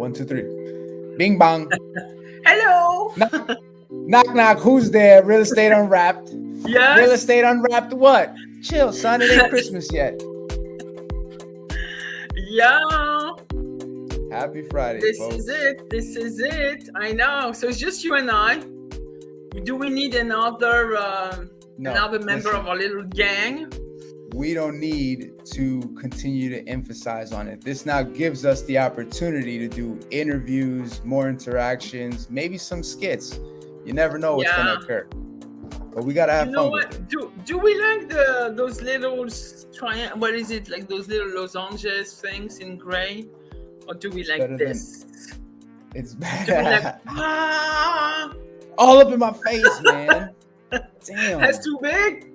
1, 2, 3. Bing bong. Hello. Knock, knock. Who's there? Real Estate Unwrapped. Yes. Real Estate Unwrapped what? Chill, son. It ain't Christmas yet. Yeah. Happy Friday, This folks. is it. This is it. I know. So it's just you and I. Do we need another member of our little gang? We don't need to continue to emphasize on it. This now gives us the opportunity to do interviews, more interactions, maybe some skits. You never know what's going to occur. But we got to have fun with it. Do we like those little what is it, like those little lozenges things in gray? Or do we like this? It's bad. Do we like, all up in my face, man. Damn. That's too big?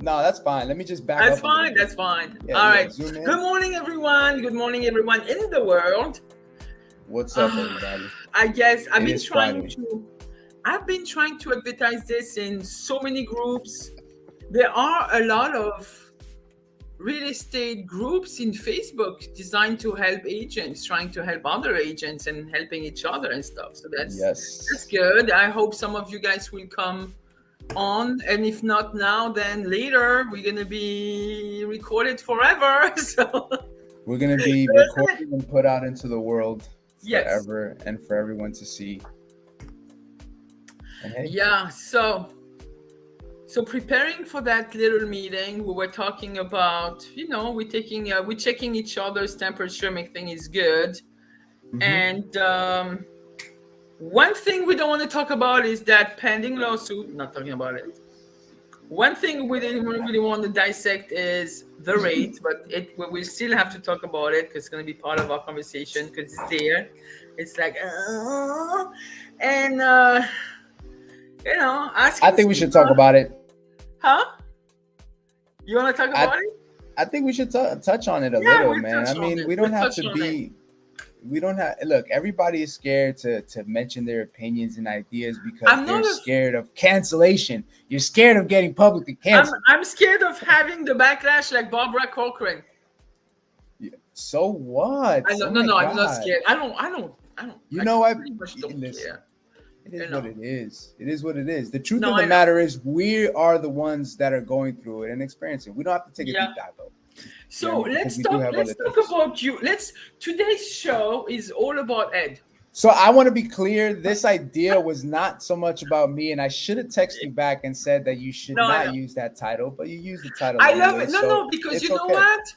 No, that's fine. Let me just back up. That's fine. Yeah, all right. Good morning, everyone. Good morning, everyone in the world. What's up, everybody? I guess I've been trying to advertise this in so many groups. There are a lot of real estate groups in Facebook designed to help agents, trying to help other agents and helping each other and stuff. So that's good. I hope some of you guys will come on, and if not now, then later. We're gonna be recorded forever. So we're gonna be recorded and put out into the world forever and for everyone to see. And hey. Yeah, so preparing for that little meeting, we were talking about, we're checking each other's temperature, make things good. Mm-hmm. And one thing we don't want to talk about is that pending lawsuit. Not talking about it. One thing we didn't really want to dissect is the rate, but we still have to talk about it because it's going to be part of our conversation because it's there. It's like, I think we should talk about it. Huh? You want to talk about it? I think we should touch on it a little, man. I mean, we don't have to be. Look, everybody is scared to mention their opinions and ideas because they're scared of cancellation. You're scared of getting publicly canceled. I'm scared of having the backlash like Barbara Corcoran. Yeah. So what? I'm not scared. I don't. You know what? It is what it is. It is what it is. The truth of the matter is we are the ones that are going through it and experiencing it. We don't have to take a deep dive though. So let's talk about you. Today's show is all about Ed. So I want to be clear. This idea was not so much about me, and I should have texted you back and said that you should not use that title, but you use the title. I love it. No, because you know what?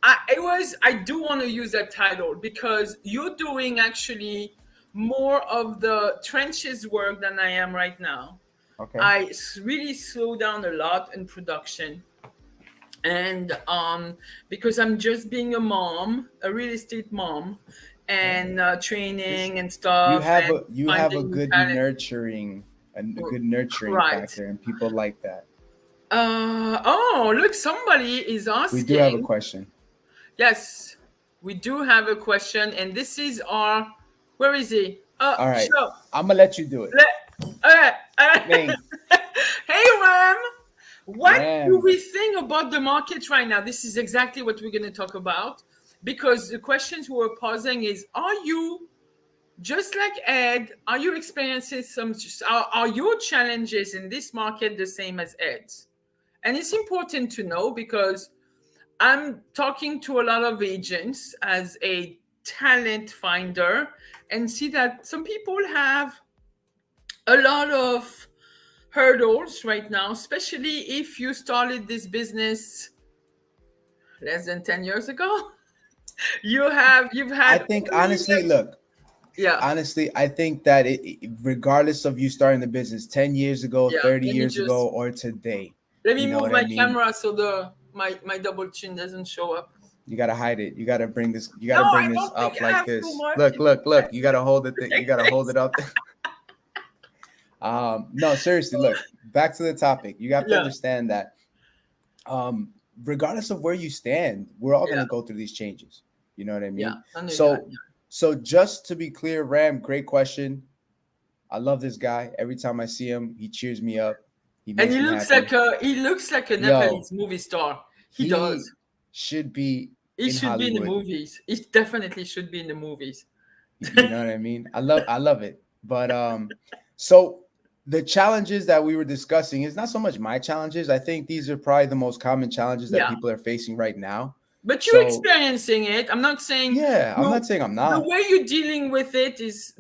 I do want to use that title because you're doing actually more of the trenches work than I am right now. Okay. I really slow down a lot in production. And because I'm just being a mom, a real estate mom, and training and stuff. You have a good nurturing factor, and people like that. Look, somebody is asking. We do have a question. Yes, we do have a question, and this is our. Where is he? All right, I'm gonna let you do it. All right. Hey, Ram. What do we think about the market right now? This is exactly what we're going to talk about because the questions we were posing is, are you, just like Ed, are you experiencing are your challenges in this market the same as Ed's? And it's important to know because I'm talking to a lot of agents as a talent finder and see that some people have a lot of hurdles right now, especially if you started this business less than 10 years ago. You've had. I think honestly, I think that regardless of you starting the business 10 years ago, 30 years ago, or today. Let me move my camera so my double chin doesn't show up. You gotta hide it. You gotta bring this. You gotta bring this up like this. Look. You gotta hold it. You gotta hold it up. No, seriously, look, back to the topic. You have to understand that regardless of where you stand, we're all going to go through these changes. You know what I mean? Yeah. So just to be clear, Ram, great question. I love this guy. Every time I see him, he cheers me up. He looks like a Nepalese movie star. He does. Should be in the movies. He definitely should be in the movies. You know what I mean? I love it. But so the challenges that we were discussing is not so much my challenges. I think these are probably the most common challenges that people are facing right now. But you're experiencing it. I'm not saying. Yeah, I'm not saying I'm not. The way you're dealing with it is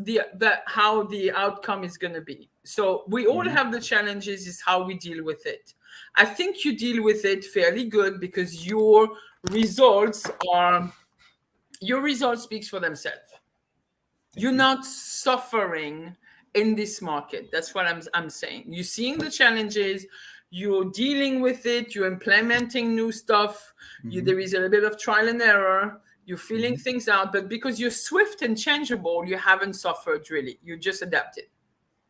how the outcome is going to be. So we all have the challenges. Is how we deal with it. I think you deal with it fairly good because your results speaks for themselves. You're not suffering in this market. That's what I'm saying. You're seeing the challenges. You're dealing with it. You're implementing new stuff. There is a little bit of trial and error. You're feeling things out. But because you're swift and changeable, you haven't suffered really. You just adapted.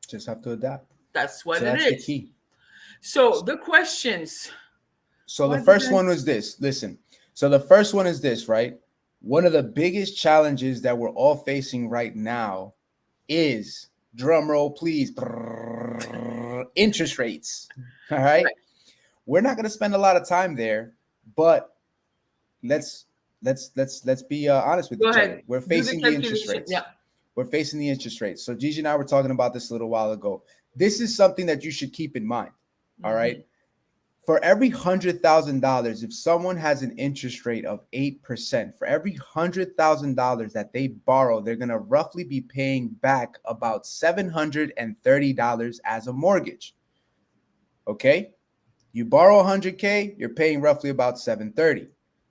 Just have to adapt. That's what it is. That's the key. So the questions. So the first one was this. Listen. So the first one is this, right? One of the biggest challenges that we're all facing right now is, drum roll, please, interest rates. All right. We're not going to spend a lot of time there, but let's be honest with each other. We're facing the interest rates. Yeah. We're facing the interest rates. So Gigi and I were talking about this a little while ago. This is something that you should keep in mind. All right. For every $100,000, if someone has an interest rate of 8%, for every $100,000 that they borrow, they're going to roughly be paying back about $730 as a mortgage. Okay? You borrow $100K, you're paying roughly about $730.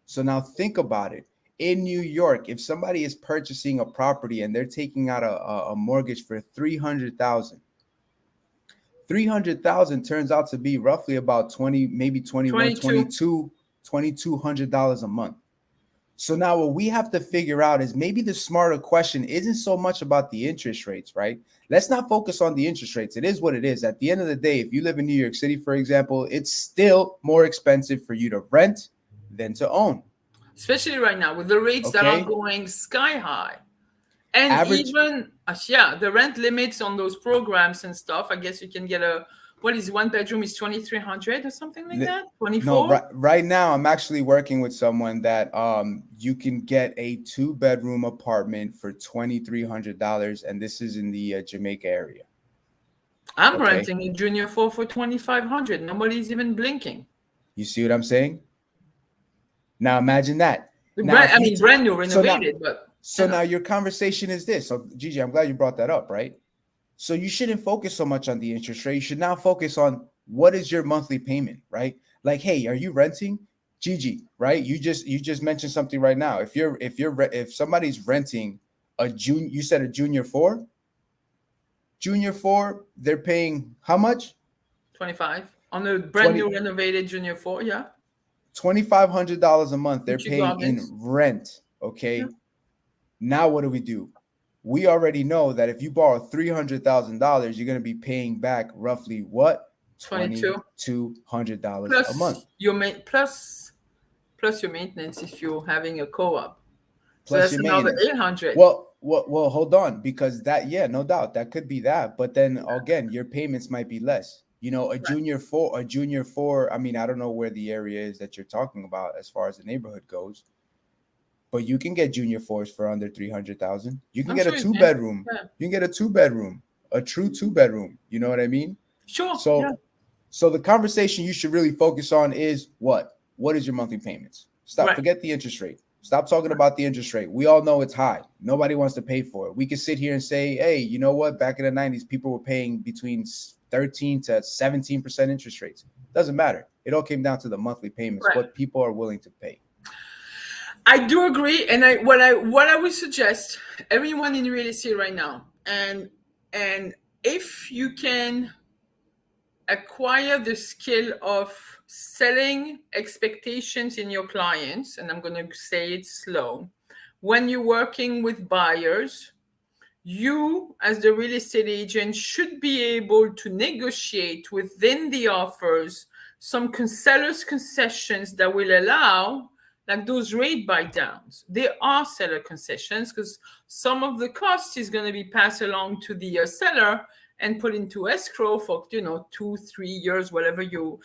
So now think about it. In New York, if somebody is purchasing a property and they're taking out a mortgage for $300,000, $300,000 turns out to be roughly about $2,200 a month. So now what we have to figure out is maybe the smarter question isn't so much about the interest rates, right? Let's not focus on the interest rates. It is what it is. At the end of the day, if you live in New York City, for example, it's still more expensive for you to rent than to own. Especially right now with the rates that are going sky high. And even the rent limits on those programs and stuff. I guess you can get one bedroom is $2,300 or something like that. 24. No, right now I'm actually working with someone that you can get a 2-bedroom apartment for $2,300, and this is in the Jamaica area. I'm renting a Junior 4 for $2,500. Nobody's even blinking. You see what I'm saying? Now imagine that. Brand new, renovated, So now your conversation is this. So Gigi, I'm glad you brought that up, right? So you shouldn't focus so much on the interest rate. You should now focus on what is your monthly payment, right? Like, hey, are you renting? Gigi, right? You just mentioned something right now. If somebody's renting you said a Junior 4? Junior 4, they're paying how much? $25 on a brand new renovated Junior 4, yeah. $2,500 a month they're paying in rent, okay? Yeah. Now what do? We already know that if you borrow $300,000, you're going to be paying back roughly what? $2,200 a month. Plus your maintenance if you're having a co-op. So Plus that's another $800. Well, hold on, because no doubt that could be that. But then again, your payments might be less. You know, a Junior 4. I mean, I don't know where the area is that you're talking about as far as the neighborhood goes. But you can get Junior 4s for under $300,000. You can get a 2-bedroom. Yeah. You can get a 2-bedroom, a true 2-bedroom. You know what I mean? Sure. So the conversation you should really focus on is what? What is your monthly payments? Forget the interest rate. Stop talking about the interest rate. We all know it's high. Nobody wants to pay for it. We can sit here and say, hey, you know what? Back in the 90s, people were paying between 13 to 17% interest rates. Doesn't matter. It all came down to the monthly payments, what people are willing to pay. I do agree, and what I would suggest everyone in real estate right now, and if you can acquire the skill of setting expectations in your clients, and I'm going to say it slow, when you're working with buyers, you as the real estate agent should be able to negotiate within the offers some seller's concessions that will allow like those rate buy downs. There are seller concessions because some of the cost is going to be passed along to the seller and put into escrow for 2-3 years, whatever your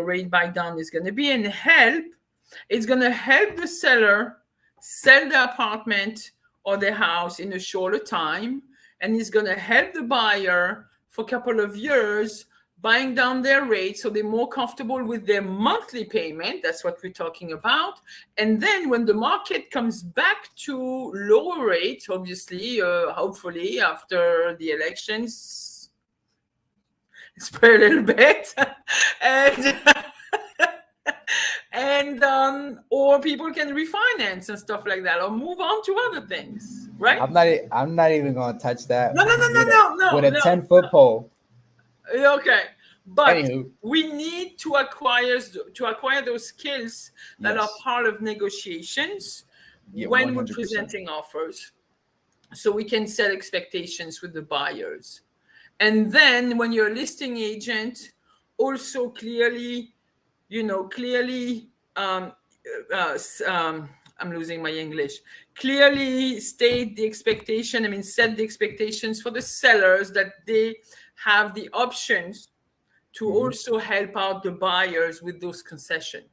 rate buy down is going to be, and it's going to help the seller sell the apartment or their house in a shorter time, and it's going to help the buyer for a couple of years buying down their rate so they're more comfortable with their monthly payment. That's what we're talking about. And then when the market comes back to lower rates, obviously, hopefully after the elections, spread a little bit, and or people can refinance and stuff like that, or move on to other things, right? I'm not even gonna touch that. No. With a 10-foot pole. Okay, but Anywho, we need to acquire those skills that are part of negotiations when 100%. We're presenting offers, so we can set expectations with the buyers. And then when you're a listing agent, also clearly, I'm losing my English. Clearly state the expectation, set the expectations for the sellers that they have the options to also help out the buyers with those concessions.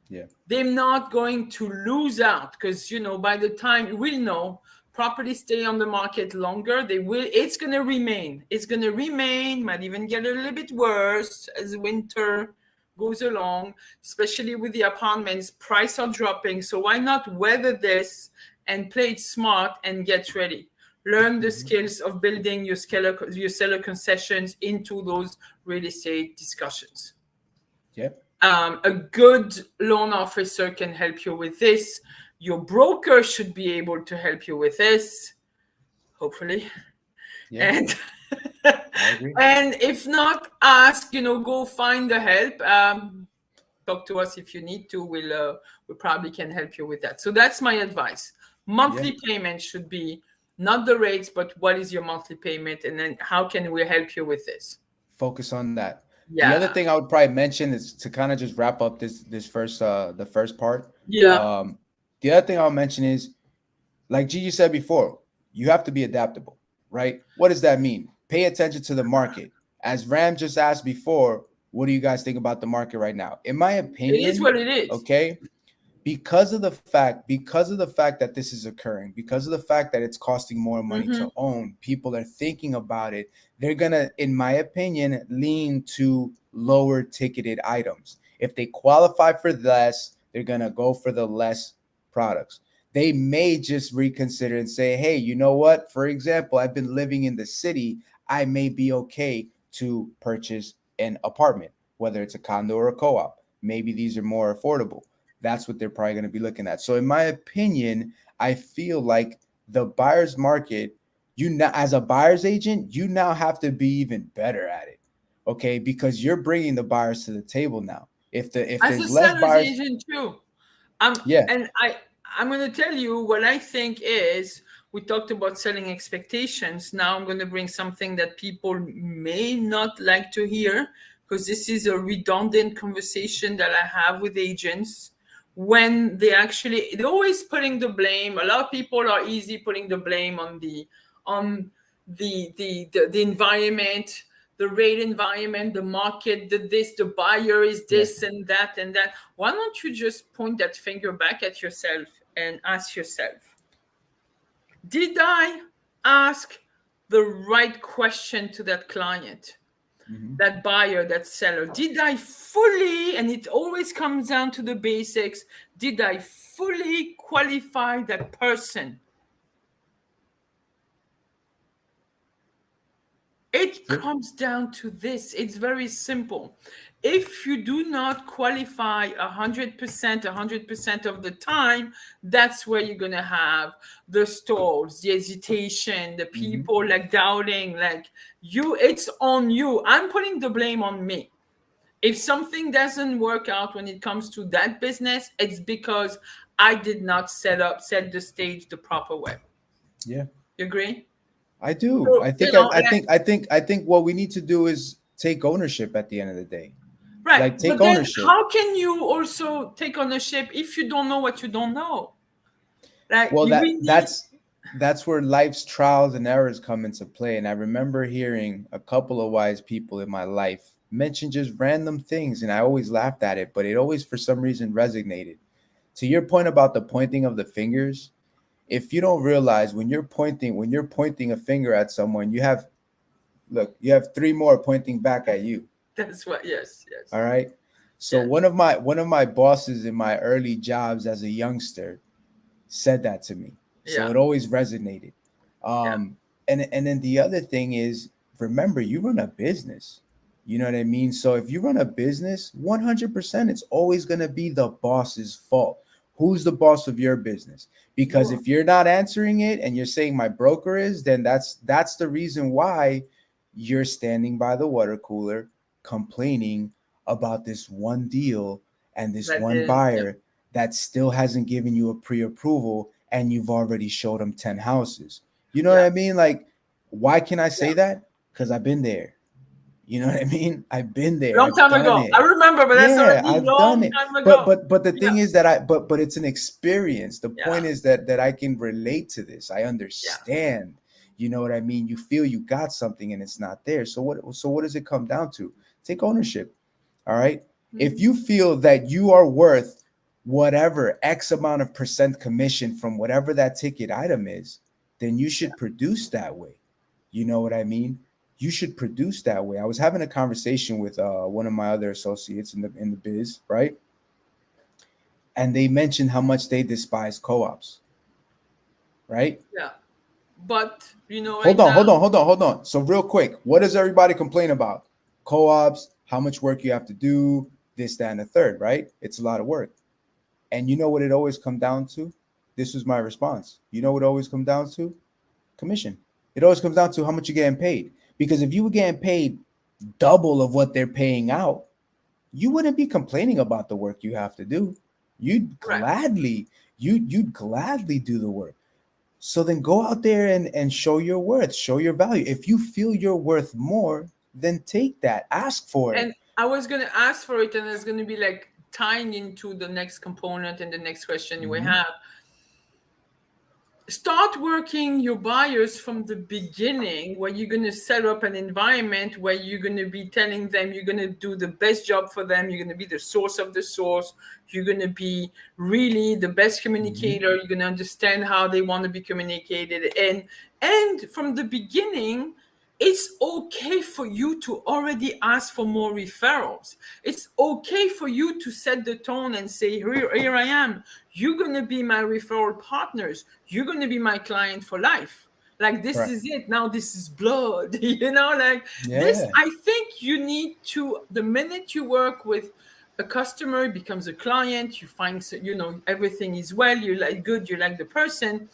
Yeah. They're not going to lose out because, by the time we'll know properties stay on the market longer, it's going to remain. It's going to remain, might even get a little bit worse as winter goes along, especially with the apartments. Prices are dropping. So why not weather this and play it smart and get ready? Learn the skills of building your seller concessions into those real estate discussions. Yep. A good loan officer can help you with this. Your broker should be able to help you with this, hopefully. Yeah. And and if not, ask, go find the help. Talk to us if you need to. We probably can help you with that. So that's my advice. Monthly payment should be not the rates, but what is your monthly payment, and then how can we help you with this? Focus on that. Yeah. The other thing I would probably mention is to kind of just wrap up this first the first part. Yeah. The other thing I'll mention is, like Gigi said before, you have to be adaptable, right? What does that mean? Pay attention to the market. As Ram just asked before, what do you guys think about the market right now? In my opinion, it is what it is. Okay. Because of the fact that this is occurring, because of the fact that it's costing more money to own, people are thinking about it. They're gonna, in my opinion, lean to lower ticketed items. If they qualify for less, they're gonna go for the less products. They may just reconsider and say, hey, you know what? For example, I've been living in the city. I may be okay to purchase an apartment, whether it's a condo or a co-op. Maybe these are more affordable. That's what they're probably going to be looking at. So in my opinion, I feel like the buyer's market, as a buyer's agent, you now have to be even better at it. Okay. Because you're bringing the buyers to the table now. If there's less buyers, agent too. Yeah. And I'm going to tell you what I think is, we talked about selling expectations. Now I'm going to bring something that people may not like to hear, because this is a redundant conversation that I have with agents. When they're always putting the blame. A lot of people are easy putting the blame on the environment, the rate environment, the market, the buyer is this and that and that. Why don't you just point that finger back at yourself and ask yourself, did I ask the right question to that client? That buyer, that seller? Did I fully, and it always comes down to the basics, did I fully qualify that person? It comes down to this. It's very simple. If you do not qualify 100% of the time, that's where you're going to have the stalls, the hesitation, the people like doubting, like it's on you. I'm putting the blame on me. If something doesn't work out when it comes to that business, it's because I did not set the stage the proper way. Yeah. You agree? I do. So, I think what we need to do is take ownership at the end of the day. Right. Like, take ownership. How can you also take ownership if you don't know what you don't know? Like, well, that's where life's trials and errors come into play. And I remember hearing a couple of wise people in my life mention just random things, and I always laughed at it, but it always for some reason resonated. To your point about the pointing of the fingers, if you don't realize when you're pointing a finger at someone, you have three more pointing back at you. That's what. Yes. All right. So Yes. one of my bosses in my early jobs as a youngster said that to me. So Yeah. it always resonated. Yeah. And then the other thing is, remember, you run a business. You know what I mean? So if you run a business, 100%, it's always going to be the boss's fault. Who's the boss of your business? Because You are. if you're not answering it and you're saying my broker is, then that's the reason why you're standing by the water cooler complaining about this one deal and this That one didn't. Yeah. buyer that still hasn't given you a pre-approval and you've already showed them 10 houses. You know what Yeah. I mean? Like, why can I Yeah. say that? Because I've been there. You know what I mean? I've been there. Long I've time done ago. I it. remember, but that's Yeah, already I've done long it. time ago. But the Yeah. thing is that but it's an experience. The Yeah. point is that I can relate to this. I Yeah. understand. You know what I mean? You feel you got something and it's not there. So what does it come down to? Take ownership. All right? If you feel that you are worth whatever X amount of percent commission from whatever that ticket item is, then you should produce that way. You know what I mean? You should produce that way. I was having a conversation with one of my other associates in the biz, right? And they mentioned how much they despise co-ops, right? Yeah. But right Hold on, now. hold on. So real quick, what does everybody complain about? Co-ops, how much work you have to do, this, that, and the third, right? It's a lot of work. And you know what it always come down to? This was my response. You know what it always come down to? Commission. It always comes down to how much you're getting paid. Because if you were getting paid double of what they're paying out, you wouldn't be complaining about the work you have to do. You'd Right. gladly, you'd gladly do the work. So then go out there and show your worth, show your value. If you feel you're worth more, then take that. Ask for it. And I was going to ask for it, and it's going to be like tying into the next component and the next question we have. Start working your buyers from the beginning, where you're going to set up an environment where you're going to be telling them you're going to do the best job for them. You're going to be the source of the source. You're going to be really the best communicator. You're going to understand how they want to be communicated. And from the beginning, it's okay for you to already ask for more referrals. It's okay for you to set the tone and say, here I am. You're going to be my referral partners. You're going to be my client for life. Like, this is it. Now this is blood. This, I think you need to, the minute you work with a customer, it becomes a client, you find, everything is well, you like good, you like the person.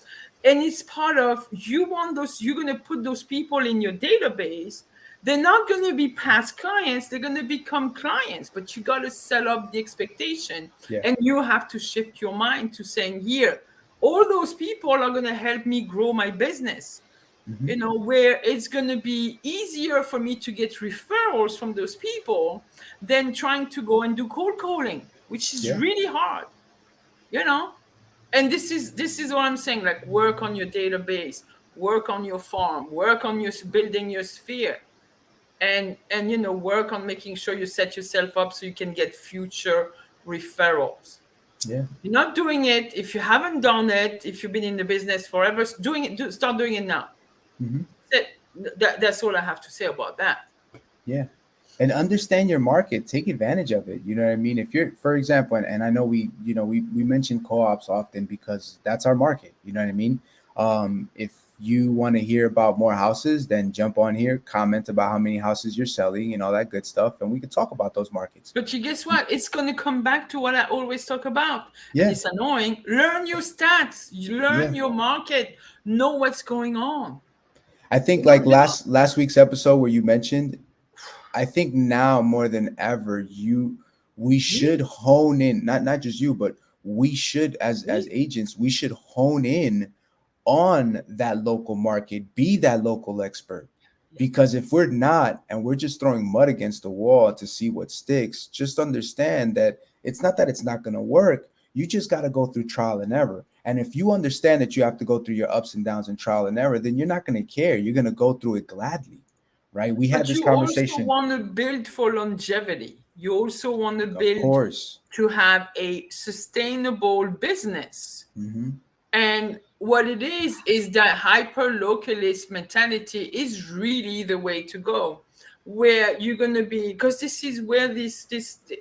And it's part of, you're going to put those people in your database. They're not going to be past clients. They're going to become clients, but you got to set up the expectation. Yeah. And you have to shift your mind to saying, here, all those people are going to help me grow my business. Where it's going to be easier for me to get referrals from those people than trying to go and do cold calling, which is really hard, And this is what I'm saying, like, work on your database, work on your farm, work on your building your sphere, and work on making sure you set yourself up so you can get future referrals. Yeah. You're not doing it if you haven't done it, if you've been in the business forever. Start doing it now. That's all I have to say about that. Yeah. And understand your market, take advantage of it. You know what I mean? If you're, for example, and I know we mention co-ops often because that's our market. You know what I mean? If you want to hear about more houses, then jump on here, comment about how many houses you're selling and all that good stuff, and we can talk about those markets. But guess what? It's going to come back to what I always talk about. Yeah. And it's annoying. Learn your stats. Learn your market. Know what's going on. I think like last week's episode where you mentioned, I think now more than ever, we should hone in, not just you, but we should as agents, we should hone in on that local market, be that local expert. Because if we're not, and we're just throwing mud against the wall to see what sticks, just understand that it's not that it's not going to work. You just got to go through trial and error. And if you understand that you have to go through your ups and downs and trial and error, then you're not going to care. You're going to go through it gladly. Right? We had this conversation. You also want to build for longevity. You also want to build to have a sustainable business. And what it is that hyper localist mentality is really the way to go, where you're going to be, because this is where this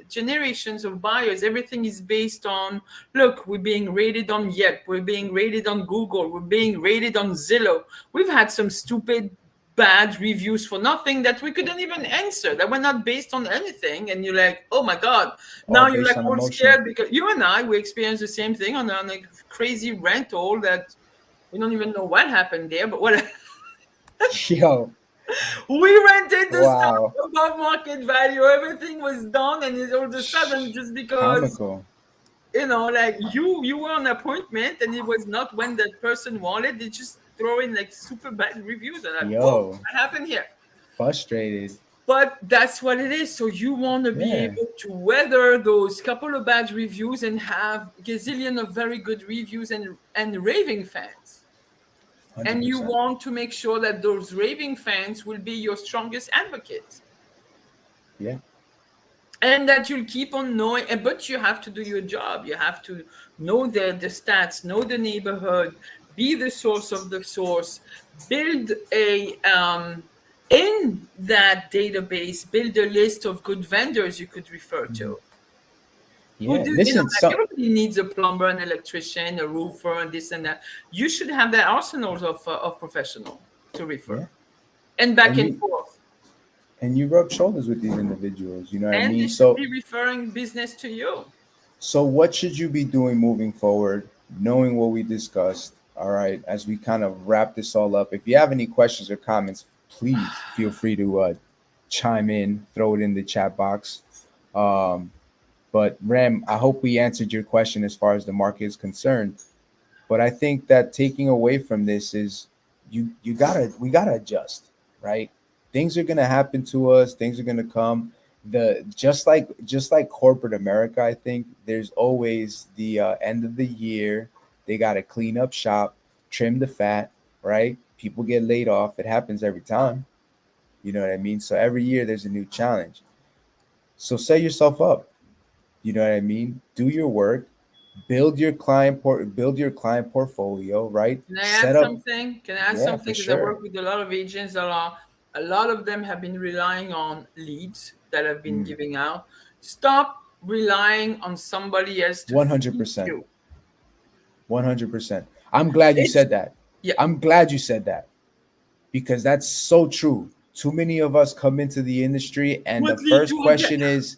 generations of buyers, everything is based on, look, we're being rated on Yelp, we're being rated on Google, we're being rated on Zillow. We've had some stupid bad reviews for nothing that we couldn't even answer, that were not based on anything, and you're like, oh my god, now All you're based like on all emotion. scared, because you and I, we experienced the same thing on a crazy rental that we don't even know what happened there, but what Yo, we rented the wow, stuff above market value, everything was done, and all of a sudden, just because, comical. like you were on appointment and it was not when that person wanted, they just throw in like super bad reviews, and like, whoa, Yo, what happened here? frustrated. But that's what it is. So you want to be Yeah, able to weather those couple of bad reviews and have gazillion of very good reviews and raving fans. And you 100%. want to make sure that those raving fans will be your strongest advocates. Yeah. And that you'll keep on knowing, but you have to do your job. You have to know the stats, know the neighborhood, be the source of the source, build in that database, build a list of good vendors you could refer Mhm. to. Who Yeah. do Listen, like everybody needs a plumber, an electrician, a roofer, and this and that. You should have that arsenal of professional to refer, yeah. and back And and you forth. rub shoulders with these individuals, you know what I And they mean? should So be referring business to you. what should you be doing moving forward, knowing what we discussed? All right, as we kind of wrap this all up. If you have any questions or comments, please feel free to chime in, throw it in the chat box. Um, but Ram, I hope we answered your question as far as the market is concerned. But I think that taking away from this is we gotta adjust, right? Things are gonna happen to us. Things are gonna come. The just like corporate America, I think there's always the end of the year. They gotta clean up shop, trim the fat, right? People get laid off. It happens every time. You know what I mean? So every year there's a new challenge. So set yourself up. You know what I mean? Do your work, build your client portfolio, right? Can I add Set up, something? Can I add yeah, something? for Because I sure. work with a lot of agents that are, a lot of them have been relying on leads that have been Mm, giving out. Stop relying on somebody else to feed 100%. you. 100%. I'm glad you It's, said that. yeah. I'm glad you said that because that's so true. Too many of us come into the industry and the What lead first you will get? question is,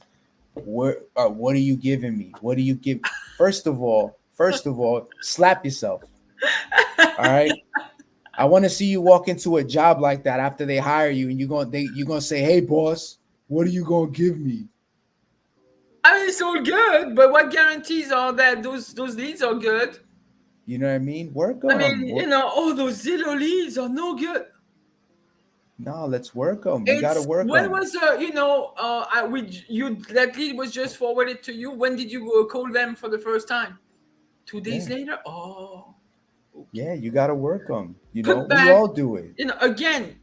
what are you giving me? What do you give? First of all, slap yourself. All right. I want to see you walk into a job like that after they hire you, and you're gonna say, "Hey, boss, what are you gonna give me?" I mean, it's all good, but what guarantees are that those leads are good? You know what I mean? Work I them. mean, all those Zillow leads are no good. No, let's work them. We gotta It's work when them. was that lead was just forwarded to you. When did you call them for the first time? 2 days Yeah, later. Oh, yeah. okay. You gotta work them. You know, Put we back. all do it. Again,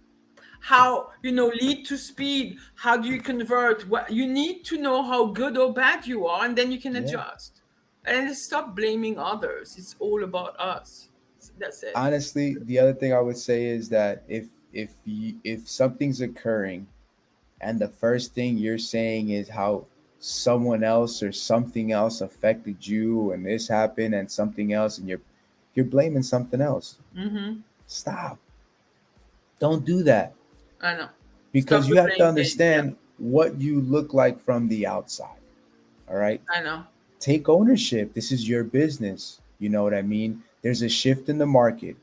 how lead to speed. How do you convert? What you need to know how good or bad you are, and then you can Yeah. adjust. And stop blaming others. It's all about us. That's it. Honestly, the other thing I would say is that if something's occurring and the first thing you're saying is how someone else or something else affected you and this happened and something else and you're blaming something else. Mm-hmm. Stop. Don't do that I know. because Stop you the have to blame game. Yeah, understand what you look like from the outside. All right? I know. Take ownership. This is your business. You know what I mean? There's a shift in the market.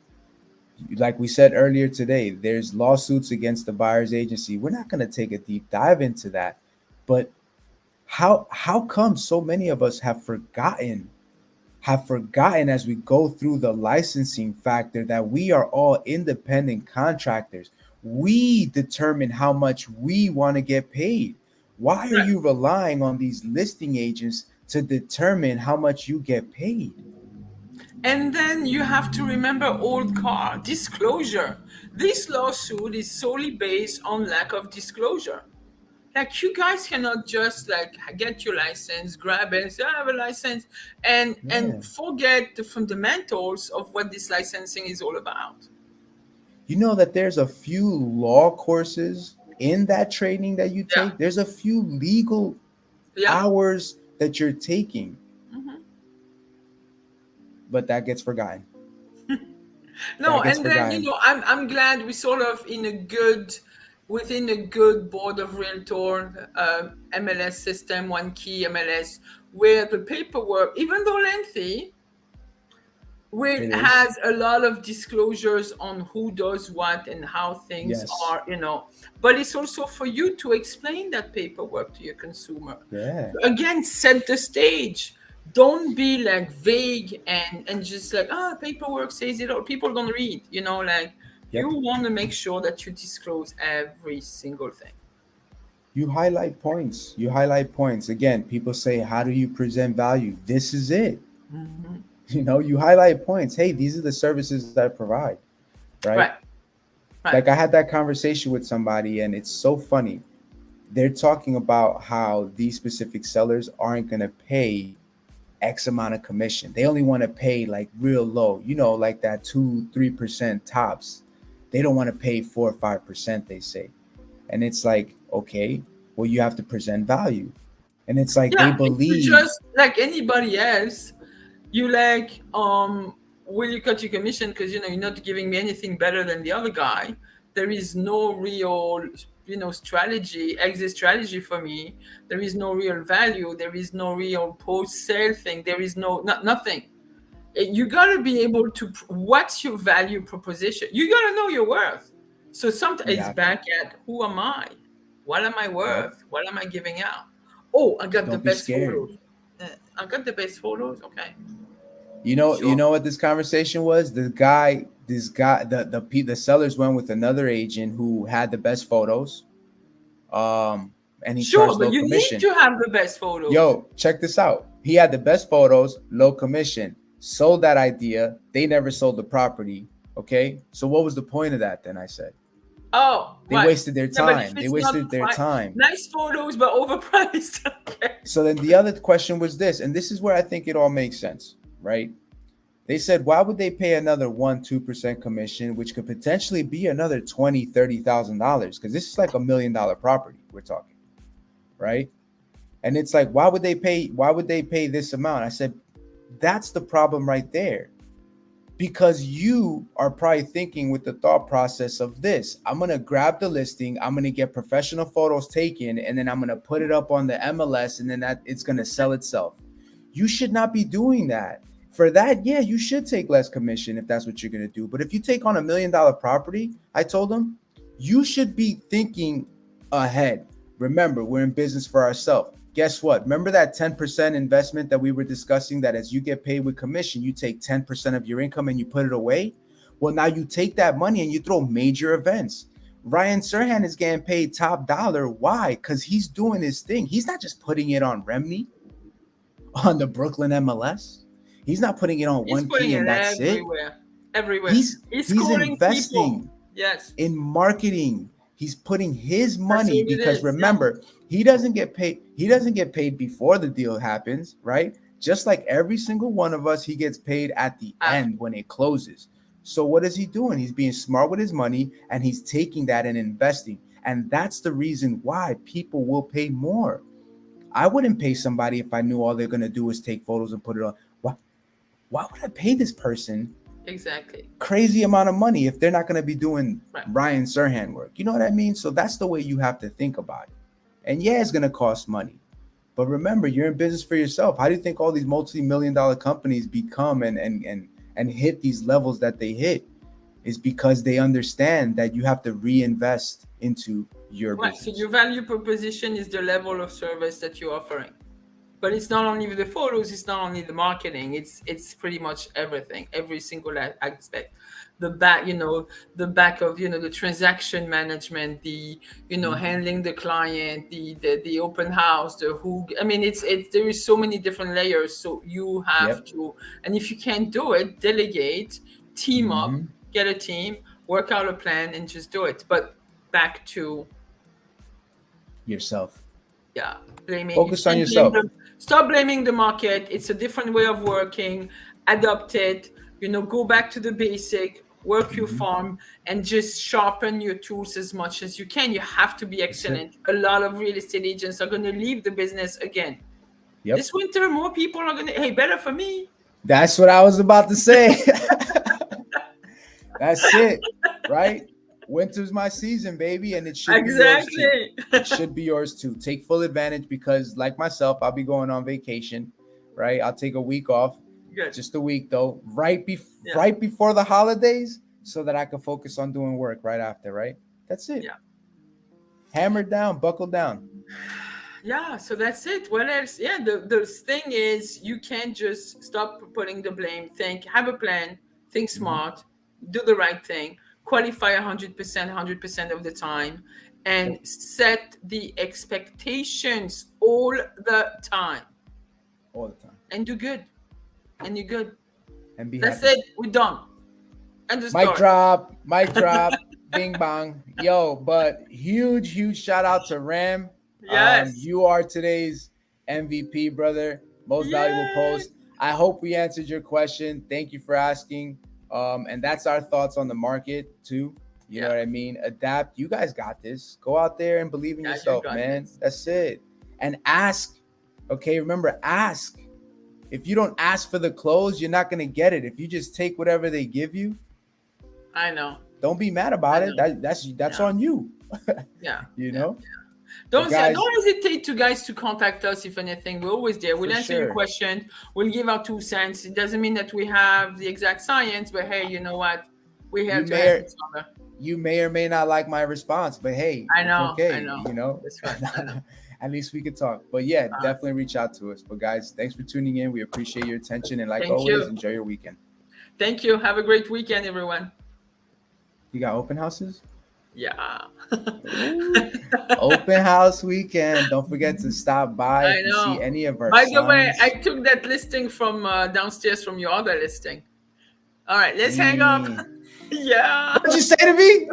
Like we said earlier today, there's lawsuits against the buyer's agency. We're not going to take a deep dive into that. But how come so many of us have forgotten as we go through the licensing factor that we are all independent contractors. We determine how much we want to get paid. Why are Right. you relying on these listing agents to determine how much you get paid? And then you have to remember old car disclosure. This lawsuit is solely based on lack of disclosure. like you guys cannot just like get your license, grab it, say, I have a license, and forget the fundamentals of what this licensing is all about. You know that there's a few law courses in that training that you Yeah. take. There's a few legal hours that you're taking, but that gets forgotten. No, and then I'm glad we sort of within a good board of realtor MLS system, one key MLS, where the paperwork, even though lengthy, where it has a lot of disclosures on who does what and how things are, but it's also for you to explain that paperwork to your consumer. Again, set the stage. Don't be like vague and just like, paperwork says it all. People don't read, you want to make sure that you disclose every single thing. You highlight points. Again, people say, how do you present value? This is it. You highlight points. Hey, these are the services that I provide, right? Like I had that conversation with somebody, and it's so funny. They're talking about how these specific sellers aren't going to pay X amount of commission. They only want to pay like real low, like that 2-3% tops. They don't want to pay 4 or 5%, they say. And it's like, okay, well, you have to present value. And it's like, they believe just like anybody else. You like, will you cut your commission because you're not giving me anything better than the other guy? There is no real exit strategy for me. There is no real value. There is no real post-sale thing. There is nothing. You got to be able to, what's your value proposition? You got to know your worth. So sometimes it's back at, who am I? What am I worth? What am I giving out? Oh, I got the best photos. I got the best photos. Okay. You know what this conversation was? The sellers went with another agent who had the best photos. And he charged low commission. Need to have the best photos. Yo, check this out. He had the best photos, low commission. Sold that idea. They never sold the property. Okay. So what was the point of that then? I said. Oh, they wasted their time. They wasted their time. Nice photos, but overpriced. Okay. So then the other question was this, and this is where I think it all makes sense, right? They said, why would they pay another 1-2% commission, which could potentially be another $20,000-$30,000? Because this is like $1 million property we're talking, right? And it's like, why would they pay this amount? I said, that's the problem right there. Because you are probably thinking with the thought process of this, I'm going to grab the listing, I'm going to get professional photos taken, and then I'm going to put it up on the MLS, and then that it's going to sell itself. You should not be doing that. For that, yeah, you should take less commission if that's what you're going to do. But if you take on $1 million property, I told them, you should be thinking ahead. Remember, we're in business for ourselves. Guess what? Remember that 10% investment that we were discussing, that as you get paid with commission, you take 10% of your income and you put it away? Well, now you take that money and you throw major events. Ryan Serhant is getting paid top dollar. Why? Because he's doing his thing. He's not just putting it on Remney, on the Brooklyn MLS. He's not putting it on one key and that's everywhere. Everywhere. He's investing people. Yes. in marketing. He's putting his money because remember, he doesn't get paid. He doesn't get paid before the deal happens, right? Just like every single one of us, he gets paid at the end when it closes. So what is he doing? He's being smart with his money and he's taking that and investing. And that's the reason why people will pay more. I wouldn't pay somebody if I knew all they're going to do is take photos and put it on. Why would I pay this person exactly crazy amount of money if they're not going to be doing Ryan Serhant work? You know what I mean? So that's the way you have to think about it. And yeah, it's going to cost money. But remember, you're in business for yourself. How do you think all these multi-million-dollar companies become and hit these levels that they hit? Is because they understand that you have to reinvest into your business. So your value proposition is the level of service that you're offering. But it's not only the photos, it's not only the marketing, it's pretty much everything, every single aspect. The back of, the transaction management, the, handling the client, the open house, there is so many different layers. So you have to, and if you can't do it, delegate, team up, get a team, work out a plan and just do it. But back to yourself. Yeah, blaming. Focus on yourself. Stop blaming the market. It's a different way of working. Adopt it. Go back to the basic. Work your farm and just sharpen your tools as much as you can. You have to be excellent. A lot of real estate agents are going to leave the business again. Yep. This winter, more people are going to, hey, better for me. That's what I was about to say. That's it, right? Winter's my season, baby, and it should be yours too. It should be yours too. Take full advantage because, like myself, I'll be going on vacation, right? I'll take a week off. Good. Just a week though, right before the holidays, so that I can focus on doing work right after, right? That's it. Yeah. Hammer down, buckle down. Yeah, so that's it. What else? Yeah, the thing is, you can't just stop putting the blame. Have a plan, think smart, do the right thing, qualify 100% of the time, and set the expectations all the time. All the time. And do good. And you're good. And be That's happy. it. We're done. Mic drop. Bing bang. Yo, but huge shout out to Ram. Yes. You are today's MVP, brother. Most valuable post. I hope we answered your question. Thank you for asking. And that's our thoughts on the market too. You know what I mean? Adapt. You guys got this. Go out there and believe in yourself, man. That's it. And ask. Okay, remember, ask. If you don't ask for the clothes, you're not gonna get it. If you just take whatever they give you, I know. Don't be mad about it. That's on you. You know. Don't hesitate to contact us if anything. We're always there. We'll answer your question. We'll give our 2 cents. It doesn't mean that we have the exact science, but hey, you know what? We're here to help each other. You may or may not like my response, but hey, I know. Okay, I know. You know. That's right. I know. At least we could talk. But yeah, definitely reach out to us. But guys, thanks for tuning in. We appreciate your attention. And like always, enjoy your weekend. Thank you. Have a great weekend, everyone. You got open houses? Yeah. Open house weekend. Don't forget to stop by if you see any of our By the way, I took that listing from downstairs from your other listing. All right, let's hang up. Yeah. What'd you say to me?